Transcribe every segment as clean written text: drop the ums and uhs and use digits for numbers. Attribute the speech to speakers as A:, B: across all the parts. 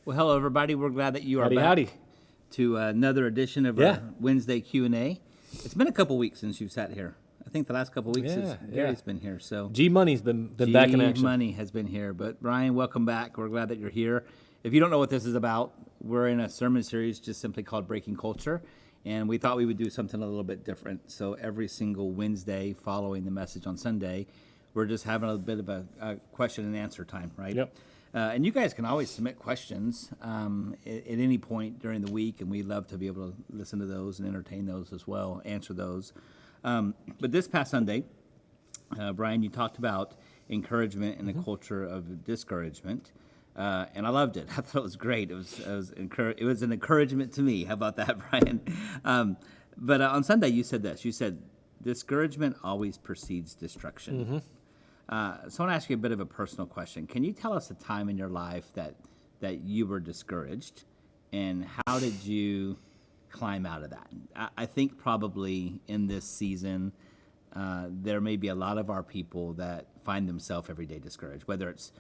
A: Well, hello, everybody. We're glad that you are back
B: Howdy.
A: to another edition of our Wednesday Q&A. It's been a couple weeks since you've sat here. I think the last couple weeks Gary's been here. So
B: G Money's been back in action.
A: G Money has been here. But Bryan, welcome back. We're glad that you're here. If you don't know what this is about, we're in a sermon series just simply called Breaking Culture. And we thought we would do something a little bit different. So every single Wednesday following the message on Sunday, we're just having a bit of a question and answer time, right?
B: Yep.
A: And you guys can always submit questions at any point during the week, and we'd love to be able to listen to those and entertain those as well, answer those. But this past Sunday, Bryan, you talked about encouragement in the culture of discouragement, and I loved it. I thought it was great. It was an encouragement to me. How about that, Bryan? But on Sunday, you said this. You said, discouragement always precedes destruction.
B: Mm-hmm.
A: So I want to ask you a bit of a personal question. Can you tell us a time in your life that you were discouraged, and how did you climb out of that? I think probably in this season, there may be a lot of our people that find themselves every day discouraged, whether it's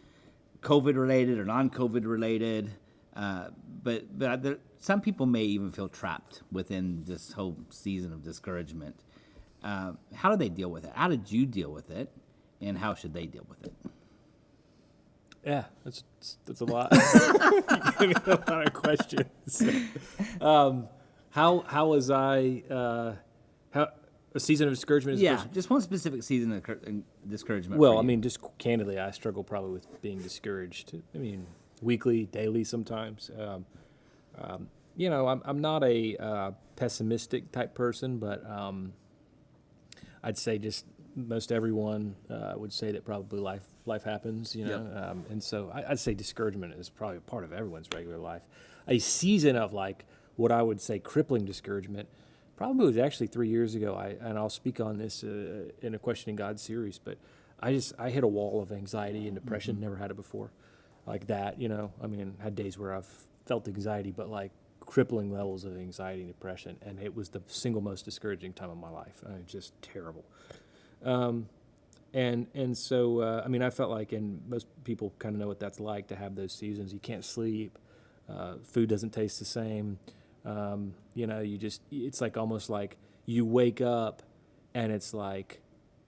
A: COVID-related or non-COVID related. But some people may even feel trapped within this whole season of discouragement. How do they deal with it? How did you deal with it? And how should they deal with it?
B: Yeah, that's a lot. You gave me a lot of questions. How was I? How a season of discouragement?
A: Just one specific season of discouragement.
B: Well, I mean, just candidly, I struggle probably with being discouraged. I mean, weekly, daily, sometimes. I'm not a pessimistic type person, but I'd say just. Most everyone would say that probably life happens, and so I'd say discouragement is probably a part of everyone's regular life. A season of what I would say crippling discouragement probably was actually 3 years ago. And I'll speak on this in a Questioning God series, but I hit a wall of anxiety and depression. Never had it before, like that. I mean, had days where I've felt anxiety, but crippling levels of anxiety and depression, and it was the single most discouraging time of my life. Just terrible. So I felt like, and most people kind of know what that's like to have those seasons. You can't sleep, food doesn't taste the same. It's almost like you wake up and it's like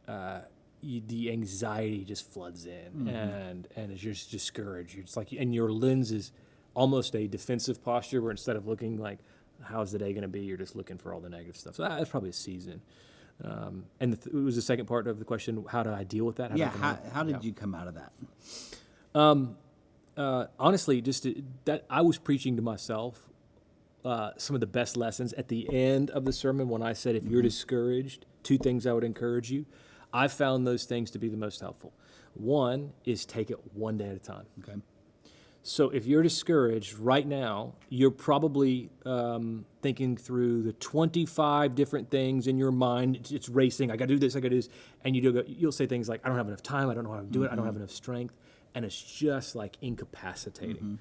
B: the anxiety just floods in, and it's just discouraged. It's like, and your lens is almost a defensive posture where instead of looking like how's the day going to be, you're just looking for all the negative stuff. So that's probably a season. And it was the second part of the question, how do I deal with that?
A: How did you come out of that?
B: Honestly, that I was preaching to myself some of the best lessons at the end of the sermon when I said, if you're discouraged, 2 things I would encourage you. I found those things to be the most helpful. One is take it one day at a time.
A: Okay.
B: So if you're discouraged right now, you're probably thinking through the 25 different things in your mind. It's racing. I got to do this. I got to do this. And you'll say things like, I don't have enough time. I don't know how to do it. I don't have enough strength. And it's just incapacitating.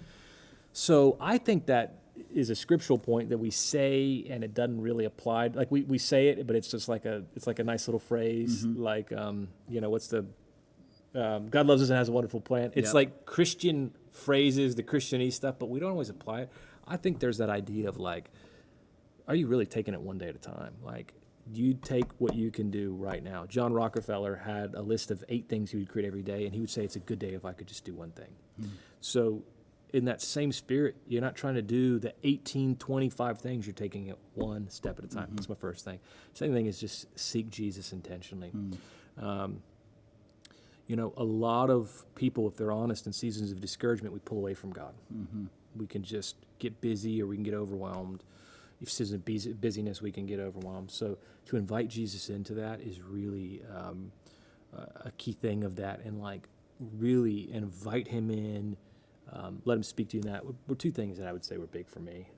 B: So I think that is a scriptural point that we say, and it doesn't really apply. We say it, but it's just like a nice little phrase. What's the God loves us and has a wonderful plan. It's like Christian phrases, the Christianese stuff, but we don't always apply it. I think there's that idea of are you really taking it one day at a time? You take what you can do right now. John Rockefeller had a list of 8 things he would create every day, and he would say it's a good day if I could just do one thing. So in that same spirit, you're not trying to do the 25 things. You're taking it one step at a time. That's my first thing. Second thing is just seek Jesus intentionally. A lot of people, if they're honest, in seasons of discouragement, we pull away from God. We can just get busy, or we can get overwhelmed. If seasons of busyness, we can get overwhelmed. So to invite Jesus into that is really a key thing of that, and really invite him in, let him speak to you in that. Were 2 things that I would say were big for me.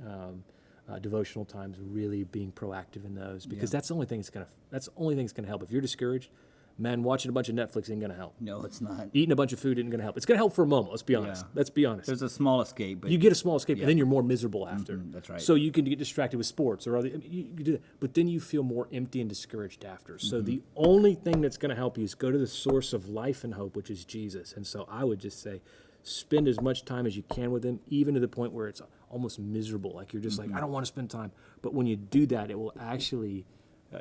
B: Devotional times, really being proactive in those, because that's the only thing that's gonna help. If you're discouraged, man, watching a bunch of Netflix ain't going to help.
A: No, it's not.
B: Eating a bunch of food isn't going to help. It's going to help for a moment, let's be honest. Let's be honest.
A: There's a small escape. But
B: you get a small escape, and then you're more miserable after.
A: That's right.
B: So you can get distracted with sports or other, you do that, but then you feel more empty and discouraged after. So the only thing that's going to help you is go to the source of life and hope, which is Jesus. And so I would just say, spend as much time as you can with them, even to the point where it's almost miserable. Like you're just like, I don't want to spend time. But when you do that, it will actually,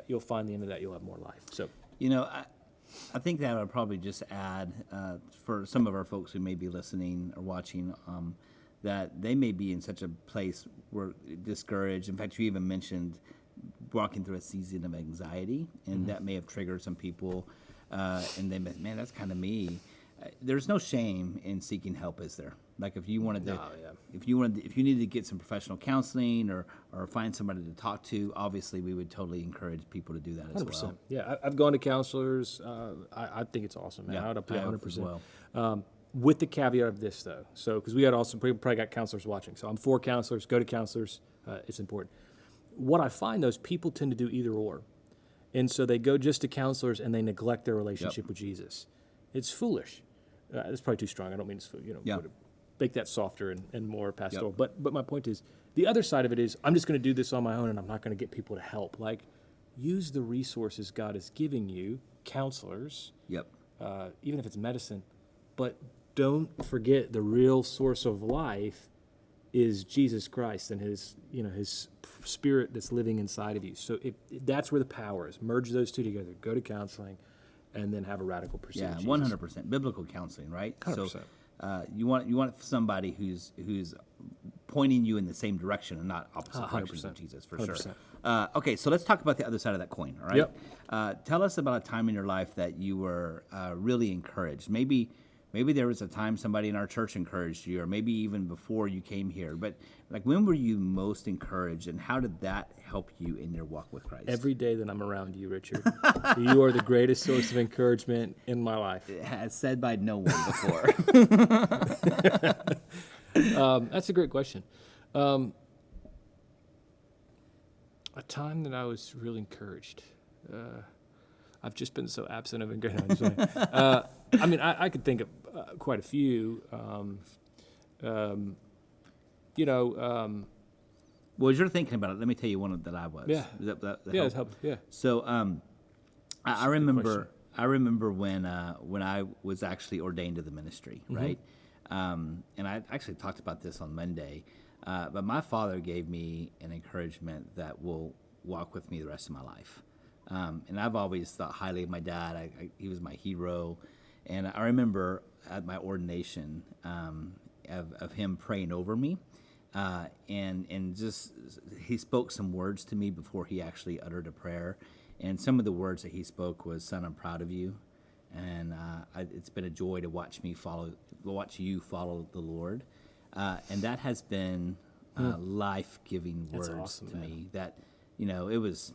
B: you'll find the end of that, you'll have more life. So,
A: I think that I would probably just add for some of our folks who may be listening or watching that they may be in such a place where discouraged. In fact, you even mentioned walking through a season of anxiety, and that may have triggered some people, and they meant, man, that's kind of me. There's no shame in seeking help, is there? Like if you wanted to, if you needed to get some professional counseling or find somebody to talk to, obviously we would totally encourage people to do that as
B: 100%.
A: well.
B: Yeah, I've gone to counselors. I think it's awesome, man.
A: Yeah,
B: I would up
A: I
B: to
A: have
B: 100%.
A: as well.
B: With the caveat of this, though. So, because we got also probably got counselors watching. So I'm for counselors. Go to counselors. It's important. What I find, those people tend to do either or. And so they go just to counselors and they neglect their relationship with Jesus. It's foolish. That's probably too strong. I don't mean to make that softer and more pastoral. But my point is, the other side of it is, I'm just going to do this on my own and I'm not going to get people to help. Like, use the resources God is giving you, counselors, even if it's medicine, but don't forget the real source of life is Jesus Christ and his spirit that's living inside of you. So that's where the power is. Merge those two together. Go to counseling and then have a radical pursuit of Jesus.
A: 100%. Biblical counseling, right?
B: 100%.
A: So you want somebody who's pointing you in the same direction and not opposite directions of Jesus, for
B: 100%.
A: sure. Okay, so let's talk about the other side of that coin, all right?
B: Yep.
A: Tell us about a time in your life that you were really encouraged. Maybe there was a time somebody in our church encouraged you, or maybe even before you came here. But like, when were you most encouraged, and how did that help you in your walk with Christ?
B: Every day that I'm around you, Richard. You are the greatest source of encouragement in my life.
A: As said by no one before.
B: That's a great question. A time that I was really encouraged. I've just been so absent of encouragement. I mean, I could think of quite a few.
A: Well, as you're thinking about it, let me tell you one that I was.
B: Yeah.
A: That
B: Yeah,
A: helped?
B: yeah.
A: So I remember when I was actually ordained to the ministry, right? And I actually talked about this on Monday. But my father gave me an encouragement that will walk with me the rest of my life. And I've always thought highly of my dad. He was my hero. And I remember at my ordination of him praying over me. And just he spoke some words to me before he actually uttered a prayer. And some of the words that he spoke was, "Son, I'm proud of you." And it's been a joy to watch you follow the Lord. And that has been life-giving words
B: awesome,
A: to
B: man.
A: me. That, it was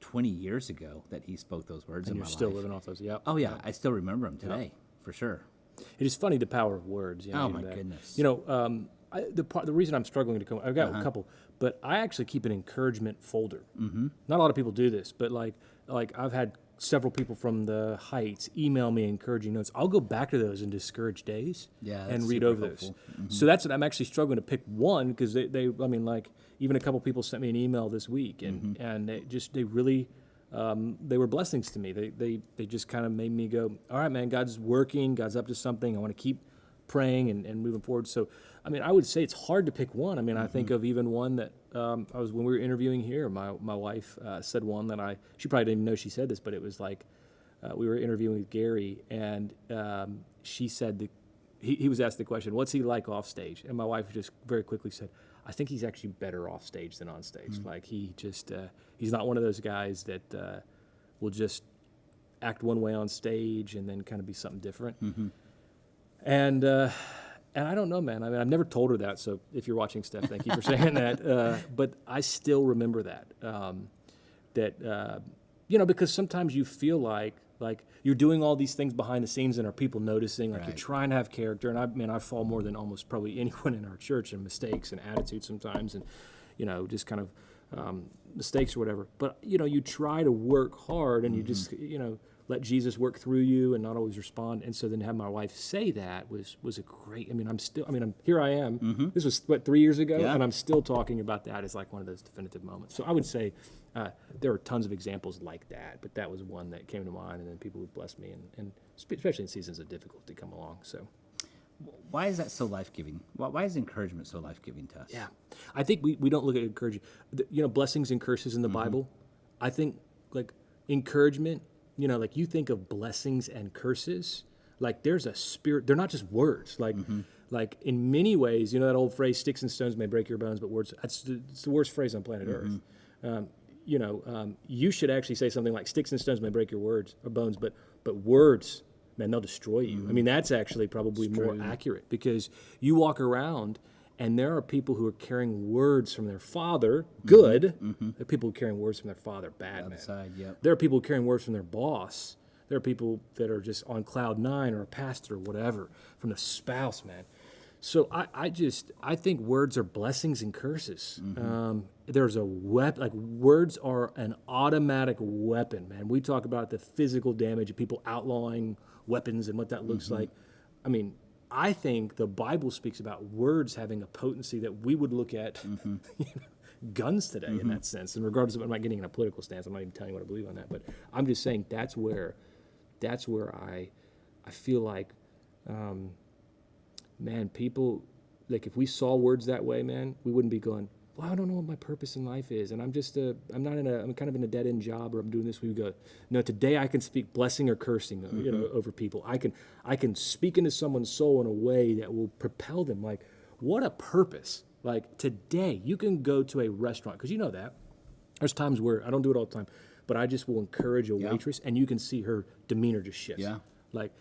A: 20 years ago that he spoke those words
B: And
A: in
B: you're
A: my
B: still
A: life.
B: living off those. Yep.
A: Oh, yeah. I still remember them today, for sure.
B: It is funny, the power of words.
A: Oh, my goodness.
B: The reason I'm struggling to come, I've got a couple, but I actually keep an encouragement folder. Mm-hmm. Not a lot of people do this, but like I've had several people from the Heights email me encouraging notes. I'll go back to those in discouraged days and read over those. Mm-hmm. So that's what I'm actually struggling to pick one, because even a couple people sent me an email this week, and they really they were blessings to me. They just kind of made me go, all right, man, God's working, God's up to something. I want to keep praying and moving forward. So, I mean, I would say it's hard to pick one. I mean, I think of even one that when we were interviewing here, my wife said one that she probably didn't even know she said this, but it was like, we were interviewing with Gary, and she said he was asked the question, what's he like off stage? And my wife just very quickly said, I think he's actually better off stage than on stage. Like, he just, he's not one of those guys that will just act one way on stage and then kind of be something different. And I don't know, man. I mean, I've never told her that. So if you're watching, Steph, thank you for saying that. But I still remember that. Because sometimes you feel like you're doing all these things behind the scenes, and are people noticing? Like, you're trying to have character. And I fall more than almost probably anyone in our church in mistakes and attitudes sometimes, and just kind of mistakes or whatever. But you try to work hard, and you just let Jesus work through you and not always respond. And so then to have my wife say that was a great, here I am. This was 3 years ago, and I'm still talking about that as like one of those definitive moments. So I would say there are tons of examples like that, but that was one that came to mind, and then people would bless me, and especially in seasons of difficulty come along. So,
A: Why is that so life-giving? Why is encouragement so life-giving to us?
B: Yeah. I think we don't look at encouragement. Blessings and curses in the Bible. I think like encouragement, like you think of blessings and curses, like there's a spirit, they're not just words. Like in many ways, that old phrase, sticks and stones may break your bones, but words, it's the worst phrase on planet Earth. You should actually say something like sticks and stones may break your words or bones, but words, man, they'll destroy you. I mean, that's actually probably more accurate, because you walk around and there are people who are carrying words from their father, good. There are people who are carrying words from their father, bad, man.
A: Outside, yep.
B: There are people who are carrying words from their boss. There are people that are just on cloud nine, or a pastor or whatever, from the spouse, man. So I think words are blessings and curses. There's a weapon, like words are an automatic weapon, man. We talk about the physical damage of people outlawing weapons and what that looks like. I mean, I think the Bible speaks about words having a potency that we would look at guns today in that sense. And regardless of, I'm not getting in a political stance, I'm not even telling you what I believe on that, but I'm just saying that's where I feel like, man, people, like if we saw words that way, man, we wouldn't be going, well, I don't know what my purpose in life is, and I'm kind of in a dead end job, or I'm doing this. We would go, no, today I can speak blessing or cursing, over people. I can speak into someone's soul in a way that will propel them. Like, what a purpose! Like today, you can go to a restaurant, because that there's times where I don't do it all the time, but I just will encourage a waitress, and you can see her demeanor just shift.
A: Yeah.
B: Like,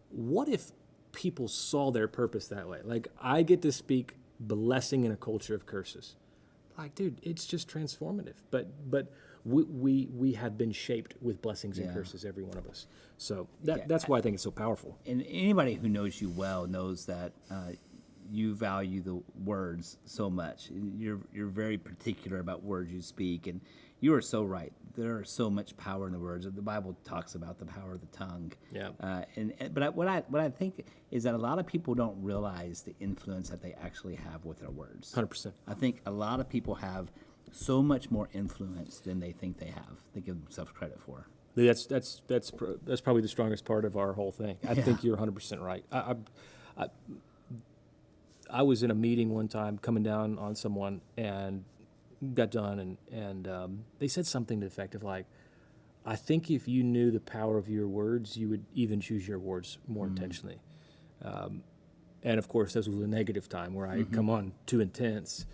B: what if people saw their purpose that way? Like, I get to speak blessing in a culture of curses. Like, dude, it's just transformative. But we have been shaped with blessings and curses, every one of us. So that's why I think it's so powerful.
A: And anybody who knows you well knows that you value the words so much. You're very particular about words you speak, and you are so right. There is so much power in the words. The Bible talks about the power of the tongue.
B: Yeah.
A: But what I think is that a lot of people don't realize the influence that they actually have with their words.
B: 100%.
A: I think a lot of people have so much more influence than they think they have. They give themselves credit for.
B: That's probably the strongest part of our whole thing. I think you're 100% right. I was in a meeting one time, coming down on someone, and got done, and they said something to the effect of like, I think if you knew the power of your words, you would even choose your words more intentionally. And of course, this was a negative time where I had come on too intense.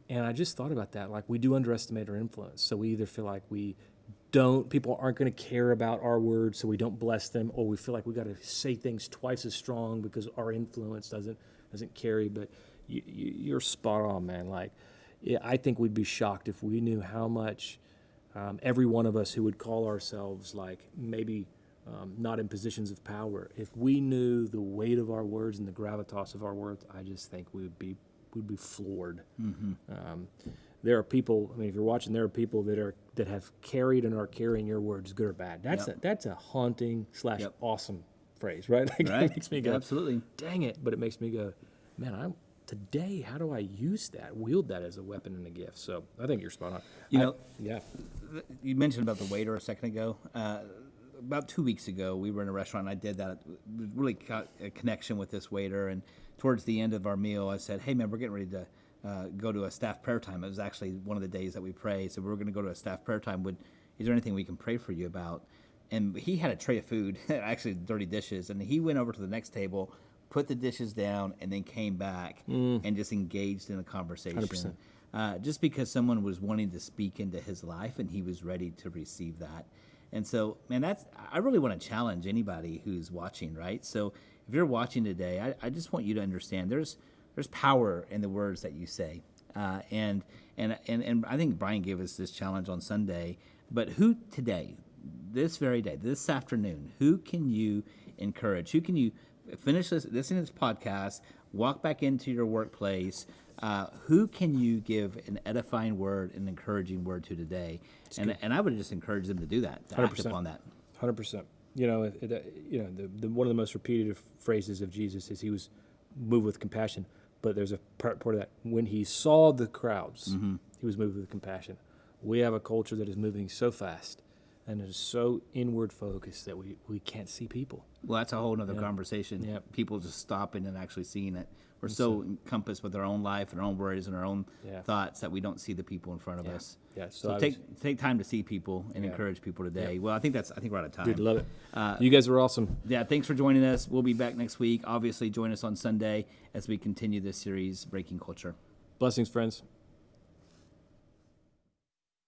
B: And I just thought about that. Like, we do underestimate our influence. So we either feel like people aren't going to care about our words, so we don't bless them, or we feel like we got to say things twice as strong because our influence doesn't carry. But you're spot on, man. Like, I think we'd be shocked if we knew how much every one of us who would call ourselves like maybe not in positions of power, if we knew the weight of our words and the gravitas of our words, I just think we'd be floored. There are people. I mean, if you're watching, there are people that have carried and are carrying your words, good or bad. That's a haunting / awesome phrase, right? Like,
A: Right.
B: It makes me go,
A: absolutely.
B: dang it! But it makes me go, man, today, how do I use that, wield that as a weapon and a gift? So I think you're spot on. You
A: mentioned about the waiter a second ago. About 2 weeks ago, we were in a restaurant, and I did that. Really got a connection with this waiter, and towards the end of our meal, I said, hey, man, we're getting ready to go to a staff prayer time. It was actually one of the days that we pray, so we were going to go to a staff prayer time. Is there anything we can pray for you about? And he had a tray of food, actually dirty dishes, and he went over to the next table, put the dishes down, and then came back and just engaged in a conversation.
B: 100%.
A: Just because someone was wanting to speak into his life, and he was ready to receive that. And so, man, I really want to challenge anybody who's watching, right? So if you're watching today, I just want you to understand there's power in the words that you say. And I think Bryan gave us this challenge on Sunday. But who today, this very day, this afternoon, who can you encourage? Who can you finish listening to this podcast, walk back into your workplace? Who can you give an edifying word, an encouraging word to today? And I would just encourage them to do that, to
B: 100%.
A: act upon that.
B: 100%. The one of the most repeated phrases of Jesus is he was moved with compassion. But there's a part of that. When he saw the crowds, he was moved with compassion. We have a culture that is moving so fast and it is so inward focused that we can't see people.
A: Well, that's a whole nother conversation.
B: Yeah.
A: People just stopping and actually seeing it. We're so encompassed with our own life and our own worries and our own thoughts that we don't see the people in front of us.
B: Yeah.
A: So take time to see people and encourage people today. Well, I think we're out of time.
B: Good, love it. You guys are awesome.
A: Yeah, thanks for joining us. We'll be back next week. Obviously, join us on Sunday as we continue this series, Breaking Culture.
B: Blessings, friends.